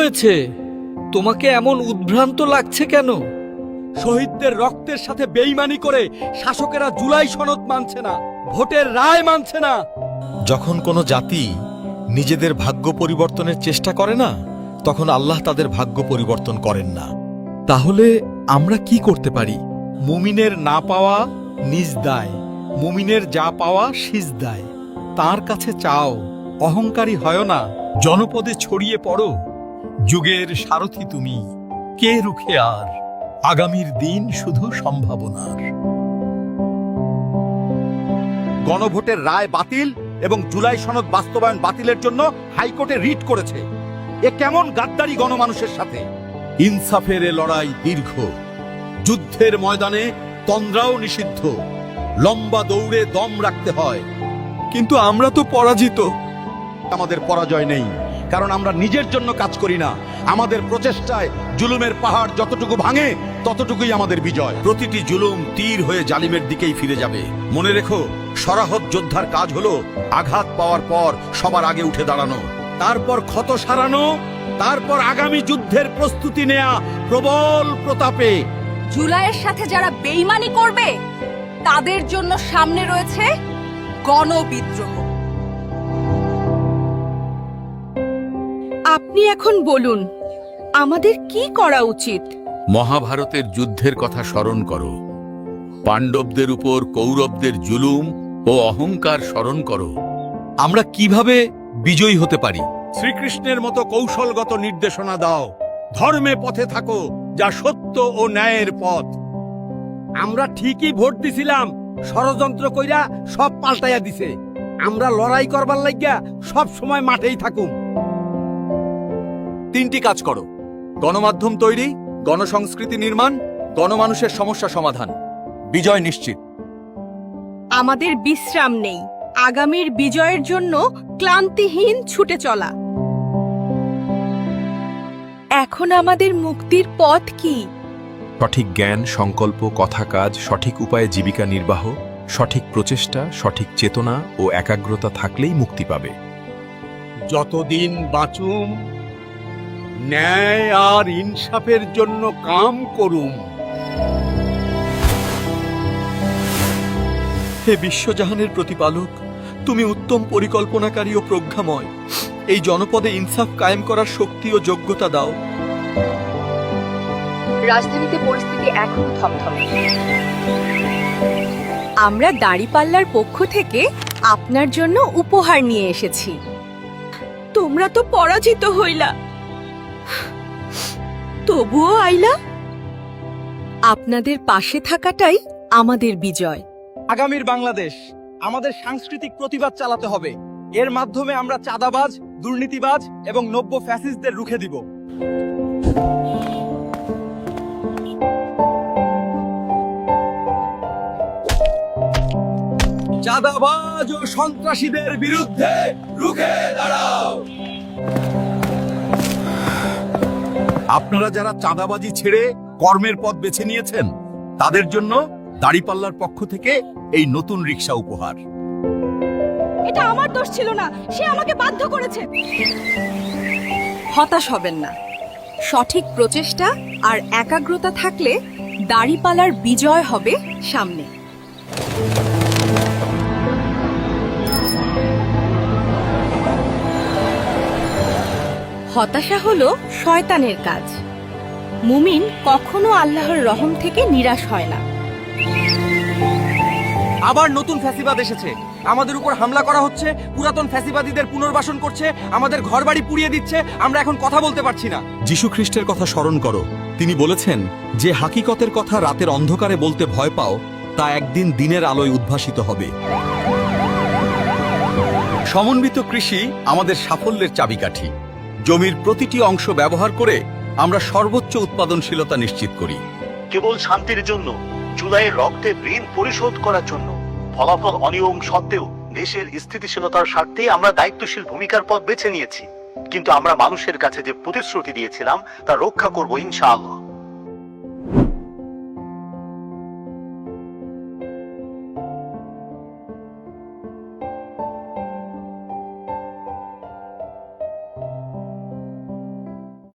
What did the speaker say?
হয়েছে? তোমাকে এমন উদ্ভ্রান্ত লাগছে কেন? শহীদদের রক্তের সাথে বেইমানি করে শাসকেরা জুলাই সনদ মানছে না, ভোটের রায় মানছে না। যখন কোনো জাতি নিজেদের ভাগ্য পরিবর্তনের চেষ্টা করে না, তখন আল্লাহ তাদের ভাগ্য পরিবর্তন করেন না। তাহলে আমরা কি করতে পারি? মুমিনের না পাওয়া নিজ দায়, মুমিনের যা পাওয়া সিজ দায়। তাঁর কাছে চাও, অহংকারী হয় না, জনপদে ছড়িয়ে পড়ো। যুগের সারথি তুমি, কে রুখে আর? আগামীর দিন শুধু সম্ভাবনার। গণভোটের রায় বাতিল এবং জুলাই সনদ বাস্তবায়ন বাতিলের জন্য হাইকোর্টে রিট করেছে। এ কেমন গাদ্দারি গণমানুষের সাথে? ইনসাফের এ লড়াই দীর্ঘ, যুদ্ধের ময়দানে তন্দ্রাও নিষিদ্ধ, লম্বা দৌড়ে দম রাখতে হয়। কিন্তু আমরা তো পরাজিত। আমাদের পরাজয় নেই, কারণ আমরা নিজের জন্য কাজ করি না। আমাদের প্রচেষ্টায় জুলুমের পাহাড় যতটুকু ভাঙে ততটুকুই আমাদের বিজয়। প্রতিটি জুলুম তীর হয়ে জালিমের দিকেই ফিরে যাবে। মনে রেখো, সরাহত যোদ্ধার কাজ হলো আঘাত পাওয়ার পর সবার আগে উঠে দাঁড়ানো, তারপর ক্ষত সারানো, তারপর আগামী যুদ্ধের প্রস্তুতি নেয়া প্রবল প্রতাপে। জুলাইয়ের সাথে যারা বেইমানি করবে তাদের জন্য সামনে রয়েছে গণবিদ্রোহ। আপনি এখন বলুন, আমাদের কি করা উচিত? মহাভারতের যুদ্ধের কথা স্মরণ করো, পাণ্ডবদের উপর কৌরবদের জুলুম ও অহংকার স্মরণ করো। আমরা কিভাবে বিজয়ী হতে পারি? শ্রীকৃষ্ণের মতো কৌশলগত নির্দেশনা দাও। ধর্মে পথে থাকো, যা সত্য ও ন্যায়ের পথ। আমরা ঠিকই ভোট দিছিলাম, ষড়যন্ত্র কইরা সব পাল্টাইয়া দিছে। আমরা লড়াই করবার লাগিয়া সব সময় মাঠেই থাকুম। তিনটি কাজ করো: গণমাধ্যম তৈরি, গণসংস্কৃতি নির্মাণ, গণমানুষের সমস্যা সমাধান। বিজয় নিশ্চিত। আমাদের বিশ্রাম নেই, আগামীর বিজয়ের জন্য ক্লান্তিহীন ছুটে চলা। এখন আমাদের মুক্তির পথ কি? সঠিক জ্ঞান, সংকল্প, কথা কাজ, সঠিক উপায়ে জীবিকা নির্বাহ, সঠিক প্রচেষ্টা, সঠিক চেতনা ও একাগ্রতা থাকলেই মুক্তি পাবে। যতদিন বাঁচুম, ন্যায় আর ইনসাফের জন্য কাম করুম। হে বিশ্বজাহানের প্রতিপালক, তুমি উত্তম পরিকল্পনাকারী ও প্রজ্ঞাময়। এই জনপদে ইনসাফ কায়েম করার শক্তি ও যোগ্যতা দাও। রাজধানীতে পরিস্থিতি এখনো থমথমে। আমরা দাড়িপাল্লার পক্ষ থেকে আপনার জন্য উপহার নিয়ে এসেছি। তোমরা তো পরাজিত হইলা, তবুও আইলা। আপনাদের পাশে থাকাটাই আমাদের বিজয়। আগামীর বাংলাদেশ আমাদের সাংস্কৃতিক প্রতিবাদ চালাতে হবে। এর মাধ্যমে আমরা চাঁদাবাজ, দুর্নীতিবাজ এবং নব্য ফ্যাসিস্টদের রুখে দিব। চাঁদাবাজ ও সন্ত্রাসীদের বিরুদ্ধে রুখে দাঁড়াও। আপনারা যারা চাঁদাবাজি ছেড়ে কর্মের পথ বেছে নিয়েছেন, তাদের জন্য দাড়িপাল্লার পক্ষ থেকে এই নতুন রিকশা উপহার। এটা আমার দোষ ছিল না, সে আমাকে বাধ্য করেছে। হতাশ হবেন না, সঠিক প্রচেষ্টা আর একাগ্রতা থাকলে দাড়িপাল্লার বিজয় হবে সামনে। হতাশা হলো শয়তানের কাজ। মুমিন কখনো আল্লাহর রহম থেকে নিরাশ হয় না। আবার নতুন ফ্যাসিবাদ এসেছে, আমাদের উপর হামলা করা হচ্ছে, পুরাতন ফ্যাসিবাদীদের পুনর্বাসন করছে, আমাদের ঘরবাড়ি পুড়িয়ে দিচ্ছে। আমরা এখন কথা বলতে পারছি না। যীশু খ্রিস্টের কথা স্মরণ করো। তিনি বলেছেন, যে হাকিকতের কথা রাতের অন্ধকারে বলতে ভয় পাও, তা একদিন দিনের আলোয় উদ্ভাসিত হবে। সমন্বিত কৃষি আমাদের সাফল্যের চাবিকাঠি। জমির প্রতিটি অংশ ব্যবহার করে আমরা সর্বোচ্চ উৎপাদনশীলতা নিশ্চিত করি। কেবল শান্তির জন্য, জুলাইয়ের রক্তের ঋণ পরিশোধ করার জন্য। ফলাফল অনিয়ম সত্ত্বেও দেশের স্থিতিশীলতার স্বার্থে আমরা দায়িত্বশীল ভূমিকার পথ বেছে নিয়েছি। কিন্তু আমরা মানুষের কাছে যে প্রতিশ্রুতি দিয়েছিলাম তা রক্ষা করব ইনশাআল্লাহ।